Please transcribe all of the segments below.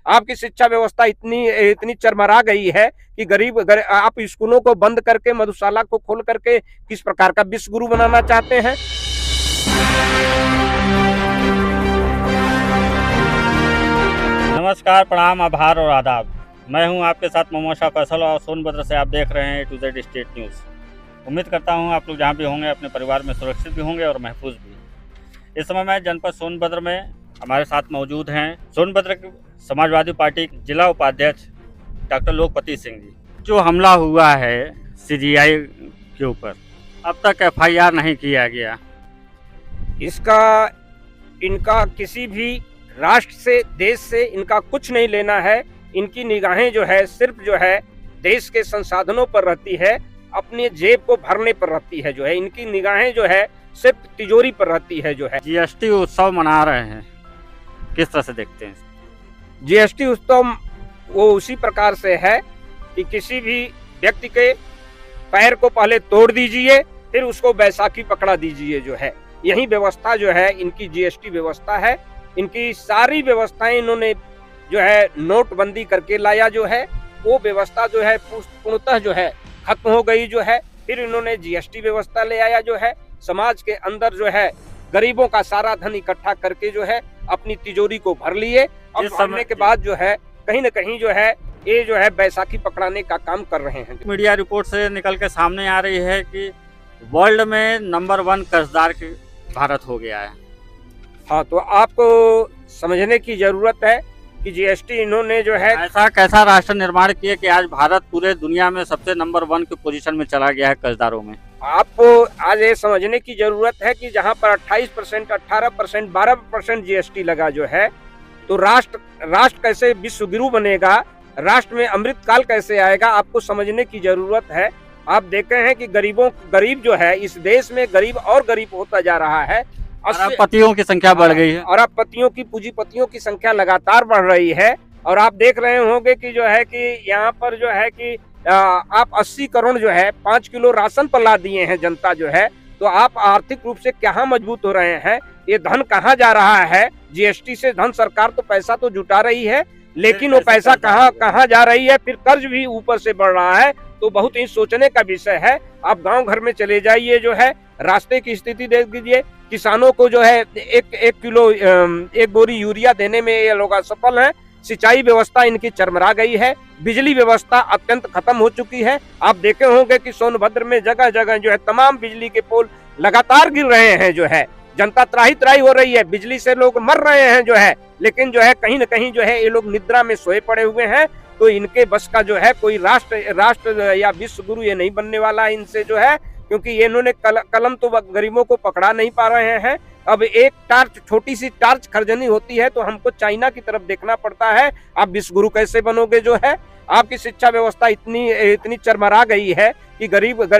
आपकी शिक्षा व्यवस्था इतनी इतनी चरमरा गई है कि आप स्कूलों को बंद करके मधुशाला को खोल करके किस प्रकार का विश्व गुरु बनाना चाहते हैं। नमस्कार, प्रणाम, आभार और आदाब। मैं हूं आपके साथ मोहम्मद शाह फैसल और सोनभद्र से आप देख रहे हैं A to Z state news. उम्मीद करता हूं आप लोग जहां भी होंगे अपने परिवार में सुरक्षित भी होंगे और महफूज भी। इस समय मैं जनपद सोनभद्र में हमारे साथ मौजूद हैं सोनभद्र के समाजवादी पार्टी जिला उपाध्यक्ष डॉक्टर लोकपति सिंह जी। जो हमला हुआ है CGI के ऊपर, अब तक FIR नहीं किया गया। इनका किसी भी राष्ट्र से, देश से इनका कुछ नहीं लेना है। इनकी निगाहें जो है सिर्फ जो है देश के संसाधनों पर रहती है, अपने जेब को भरने पर रहती है। जो है इनकी निगाहें जो है सिर्फ तिजोरी पर रहती है। जो है GST उत्सव मना रहे हैं, किस तरह से देखते हैं? GST उत्सव वो उसी प्रकार से है कि किसी भी व्यक्ति के पैर को पहले तोड़ दीजिए, फिर उसको बैसाखी पकड़ा दीजिए। जो है यही व्यवस्था जो है इनकी GST व्यवस्था है। इनकी सारी व्यवस्थाएं इन्होंने जो है नोटबंदी करके लाया। जो है वो व्यवस्था जो है पूर्णतः जो है खत्म हो गई। जो है फिर इन्होंने GST व्यवस्था ले आया। जो है समाज के अंदर जो है गरीबों का सारा धन इकट्ठा करके जो है अपनी तिजोरी को भर लिए। अब भरने के बाद जो है कहीं न कहीं जो है ये जो है बैसाखी पकड़ाने का काम कर रहे हैं। मीडिया रिपोर्ट से निकल के सामने आ रही है कि वर्ल्ड में नंबर 1 कर्जदार भारत हो गया है। हाँ, तो आपको समझने की जरूरत है कि GST इन्होंने जो है ऐसा कैसा राष्ट्र निर्माण किया कि आज भारत पूरे दुनिया में सबसे नंबर 1 की पोजीशन में चला गया है कर्जदारों में। आपको आज ये समझने की जरूरत है कि जहाँ पर 28%, 18%, 12% GST लगा जो है, तो राष्ट्र कैसे विश्व गुरु बनेगा, राष्ट्र में अमृत काल कैसे आएगा, आपको समझने की जरूरत है। आप देखे हैं कि गरीब जो है इस देश में गरीब और गरीब होता जा रहा है। अरबपतियों की संख्या बढ़ गई है। अरबपतियों की, पूंजीपतियों की संख्या लगातार बढ़ रही है। और आप देख रहे होंगे कि जो है कि यहाँ पर जो है कि आप 80 करोड़ जो है 5 किलो राशन पर ला दिए हैं जनता जो है, तो आप आर्थिक रूप से कहाँ मजबूत हो रहे हैं? ये धन कहाँ जा रहा है? GST से धन सरकार तो पैसा तो जुटा रही है, लेकिन वो पैसा कहाँ जा रही है? फिर कर्ज भी ऊपर से बढ़ रहा है। तो बहुत ही सोचने का विषय है। आप गांव घर में चले जाइए, जो है रास्ते की स्थिति देख लीजिए। किसानों को जो है एक बोरी यूरिया देने में ये लोग असफल हैं। सिंचाई व्यवस्था इनकी चरमरा गई है। बिजली व्यवस्था अत्यंत खत्म हो चुकी है। आप देखे होंगे कि सोनभद्र में जगह जगह जो है तमाम बिजली के पोल लगातार गिर रहे हैं। जो है जनता त्राही हो रही है, बिजली से लोग मर रहे हैं। जो है लेकिन जो है कहीं न कहीं जो है ये लोग निद्रा में सोए पड़े हुए हैं। तो इनके बस का जो है कोई राष्ट्र या विश्व गुरु ये नहीं बनने वाला है इनसे। जो है क्योंकि ये इन्होंने कलम तो गरीबों को पकड़ा नहीं पा रहे हैं। अब एक टार्च, छोटी सी टार्च खरीदनी होती है तो हमको चाइना की तरफ देखना पड़ता है। आप विश्व गुरु कैसे बनोगे? जो है आपकी शिक्षा व्यवस्था इतनी चरमरा गई है कि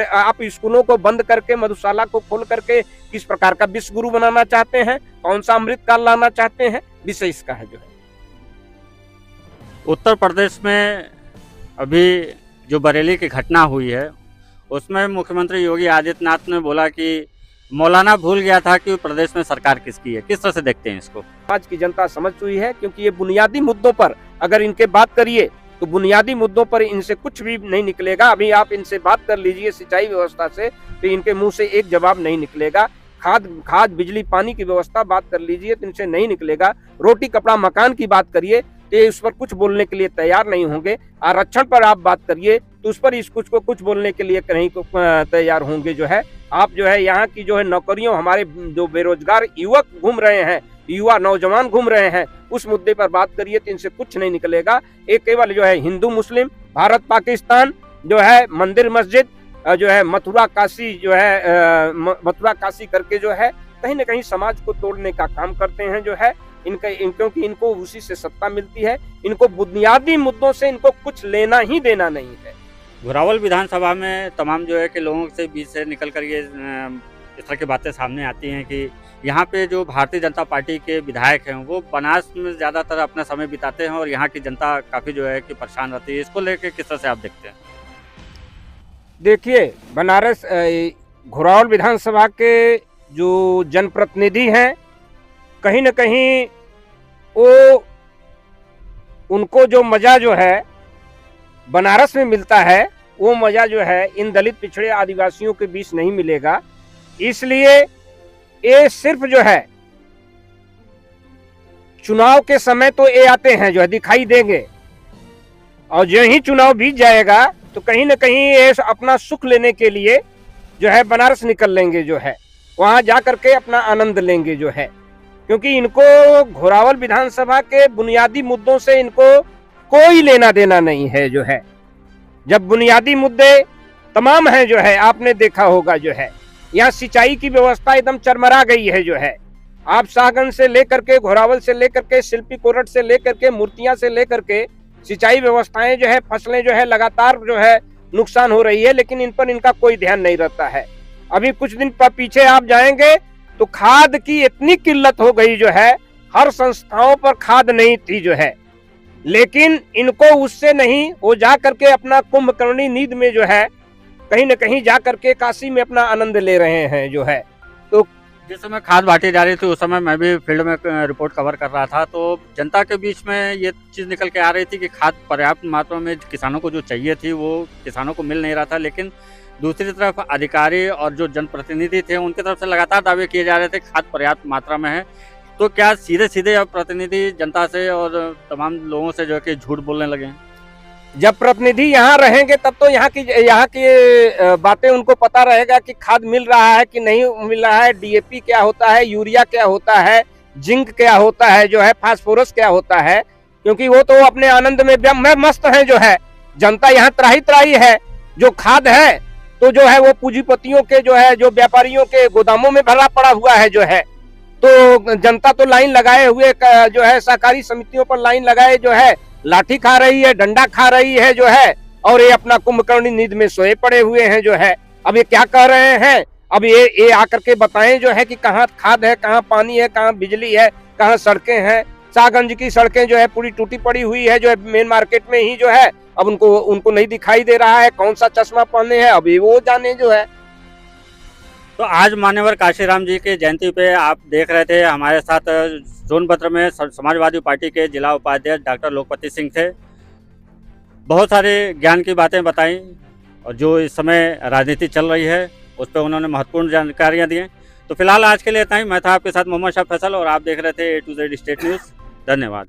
आप स्कूलों को बंद करके मधुशाला को खोल करके किस प्रकार का विश्व गुरु बनाना चाहते हैं? कौन सा अमृत काल लाना चाहते हैं? विषय इसका है। जो है उत्तर प्रदेश में अभी जो बरेली की घटना हुई है, उसमें मुख्यमंत्री योगी आदित्यनाथ ने बोला कि मौलाना भूल गया था कि प्रदेश में सरकार किसकी है। किस तरह से देखते हैं इसको? आज की जनता समझ चुकी है, क्योंकि ये बुनियादी मुद्दों पर अगर इनके बात करिए तो बुनियादी मुद्दों पर इनसे कुछ भी नहीं निकलेगा। अभी आप इनसे बात कर लीजिए सिंचाई व्यवस्था से, तो इनके मुंह से एक जवाब नहीं निकलेगा। खाद बिजली पानी की व्यवस्था बात कर लीजिए तो इनसे नहीं निकलेगा। रोटी कपड़ा मकान की बात करिए तो उस पर कुछ बोलने के लिए तैयार नहीं होंगे। आरक्षण पर आप बात करिए तो उस पर कुछ बोलने के लिए नहीं तैयार होंगे। जो है आप जो है यहाँ की जो है नौकरियों, हमारे जो बेरोजगार युवक घूम रहे हैं, युवा नौजवान घूम रहे हैं, उस मुद्दे पर बात करिए तो इनसे कुछ नहीं निकलेगा। एक केवल जो है हिंदू मुस्लिम, भारत पाकिस्तान, जो है मंदिर मस्जिद, जो है मथुरा काशी, जो है मथुरा काशी करके जो है कहीं न कहीं समाज को तोड़ने का काम करते हैं। जो है क्योंकि इनको उसी से सत्ता मिलती है। इनको बुनियादी मुद्दों से इनको कुछ लेना ही देना नहीं है। घोरावल विधानसभा में तमाम जो है कि लोगों से बीच से निकल कर ये इस तरह की बातें सामने आती हैं कि यहाँ पे जो भारतीय जनता पार्टी के विधायक हैं वो बनास में ज़्यादातर अपना समय बिताते हैं और यहाँ की जनता काफ़ी जो है कि परेशान रहती है। इसको लेकर किस तरह से आप देखते हैं? देखिए, बनारस घोरावल विधानसभा के जो जनप्रतिनिधि हैं, कहीं न कहीं वो उनको जो मजा जो है बनारस में मिलता है, वो मजा जो है इन दलित पिछड़े आदिवासियों के बीच नहीं मिलेगा। इसलिए ये सिर्फ जो है चुनाव के समय तो ये आते हैं जो है दिखाई देंगे, और जो ही चुनाव बीत जाएगा तो कहीं न कहीं ये अपना सुख लेने के लिए जो है बनारस निकल लेंगे, जो है वहां जा करके अपना आनंद लेंगे जो है, क्योंकि इनको घोरावल विधानसभा के बुनियादी मुद्दों से इनको कोई लेना देना नहीं है जो है। जब बुनियादी मुद्दे तमाम हैं जो है, आपने देखा होगा जो है यहाँ सिंचाई की व्यवस्था एकदम चरमरा गई है जो है। आप शाहगंज से लेकर के, घोरावल से लेकर के, शिल्पी कोरट से लेकर के, मूर्तियां से लेकर के सिंचाई व्यवस्थाएं जो है, फसलें जो है लगातार जो है नुकसान हो रही है, लेकिन इन पर इनका कोई ध्यान नहीं रहता है। अभी कुछ दिन पीछे आप जाएंगे तो खाद की इतनी किल्लत हो गई जो है, हर संस्थाओं पर खाद नहीं थी जो है, लेकिन इनको उससे नहीं, वो जा करके अपना कुंभकर्णी नींद में जो है कहीं न कहीं जा करके काशी में अपना आनंद ले रहे हैं जो है। तो जिस समय खाद बांटी जा रही थी उस समय मैं भी फील्ड में रिपोर्ट कवर कर रहा था, तो जनता के बीच में ये चीज़ निकल के आ रही थी कि खाद पर्याप्त मात्रा में किसानों को जो चाहिए थी वो किसानों को मिल नहीं रहा था, लेकिन दूसरी तरफ अधिकारी और जो जनप्रतिनिधि थे उनकी तरफ से लगातार दावे किए जा रहे थे खाद पर्याप्त मात्रा में है। तो क्या सीधे सीधे अब प्रतिनिधि जनता से और तमाम लोगों से जो है कि झूठ बोलने लगे हैं? जब प्रतिनिधि यहाँ रहेंगे तब तो यहाँ की बातें उनको पता रहेगा कि खाद मिल रहा है कि नहीं मिल रहा है, डीएपी क्या होता है, यूरिया क्या होता है, जिंक क्या होता है जो है, फास्फोरस क्या होता है, क्योंकि वो तो अपने आनंद में मस्त है जो है। जनता यहाँ त्राही त्राही है। जो खाद है तो जो है वो पूंजीपतियों के जो है, जो व्यापारियों के गोदामों में भरा पड़ा हुआ है जो है। तो जनता तो लाइन लगाए हुए जो है सहकारी समितियों पर लाइन लगाए जो है लाठी खा रही है, डंडा खा रही है जो है, और ये अपना कुंभकर्णी नींद में सोए पड़े हुए हैं जो है। अब ये क्या कह रहे हैं, अब ये आकर के बताएं जो है कि कहाँ खाद है, कहाँ पानी है, कहाँ बिजली है, कहाँ सड़कें हैं। शाहगंज की सड़कें जो है पूरी टूटी पड़ी हुई है जो है, मेन मार्केट में ही जो है। अब उनको नहीं दिखाई दे रहा है, कौन सा चश्मा पहने हैं अभी वो जाने जो है। तो आज मान्यवर काशीराम जी की जयंती पे आप देख रहे थे, हमारे साथ सोनभद्र में समाजवादी पार्टी के जिला उपाध्यक्ष डॉक्टर लोकपति सिंह थे। बहुत सारे ज्ञान की बातें बताई और जो इस समय राजनीति चल रही है उस पर उन्होंने महत्वपूर्ण जानकारियां दी। तो फिलहाल आज के लिए इतना ही। मैं था आपके साथ मोहम्मद शाह फैसल और आप देख रहे थे A to Z state news. धन्यवाद।